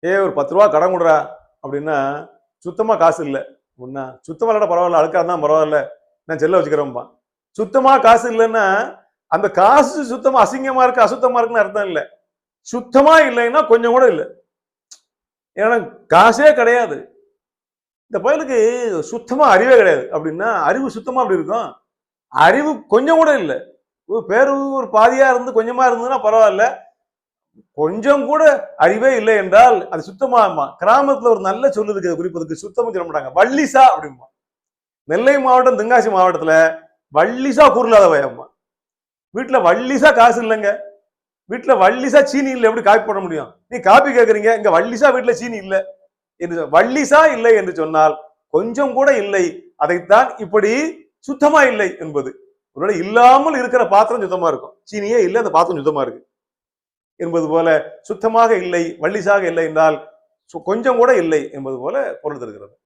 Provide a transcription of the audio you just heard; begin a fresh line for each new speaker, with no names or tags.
ஒரு 10 ரூபா கடன் கொடுறா அப்படின்னா சுத்தமா காசு இல்லை ஒன்னா, சுத்தமா இல்லாட்ட பரவாயில்ல, அழுக்கா தான் பரவாயில்ல, நான் செல்ல வச்சுக்கிறேன்பா. சுத்தமா காசு இல்லைன்னா அந்த காசு சுத்தமா அசிங்கமா இருக்கு அசுத்தமா இருக்குன்னு அர்த்தம் இல்லை. சுத்தமா இல்லைன்னா கொஞ்சம் கூட இல்லை. ஏன்னா காசே கிடையாது. இந்த பயலுக்கு சுத்தமா அறிவே கிடையாது அப்படின்னா அறிவு சுத்தமா அப்படி இருக்கும். அறிவு கொஞ்சம் கூட இல்லை. ஒரு பேரு ஒரு பாதியா இருந்து கொஞ்சமா இருந்ததுன்னா பரவாயில்ல. கொஞ்சம் கூட அறிவே இல்லை என்றால் அது சுத்தமா. கிராமத்துல ஒரு நல்ல சொல்லு இருக்கு குறிப்பதுக்கு, சுத்தம் சொல்ல மாட்டாங்க, வள்ளிசா அப்படிம்பா. நெல்லை மாவட்டம் தென்காசி மாவட்டத்துல வள்ளிசா கூறலாத வயம்மா. வீட்டுல வள்ளிசா காசு இல்லைங்க, வீட்டுல வள்ளிசா சீனி இல்லை, எப்படி காப்பி போட முடியும்? நீ காப்பி கேட்கறீங்க, இங்க வள்ளிசா வீட்டுல சீனி இல்லை என்று, வள்ளிசா இல்லை என்று சொன்னால் கொஞ்சம் கூட இல்லை. அதைத்தான் இப்படி சுத்தமா இல்லை என்பது. ஒருவேளை இல்லாமல் இருக்கிற பாத்திரம் சுத்தமா இருக்கும், சீனியே இல்லை அந்த பாத்திரம் சுத்தமா இருக்கு என்பது போல சுத்தமாக இல்லை, வள்ளிசாக இல்லை என்றால் கொஞ்சம் கூட இல்லை என்பது போல பொருள் தருகிறது.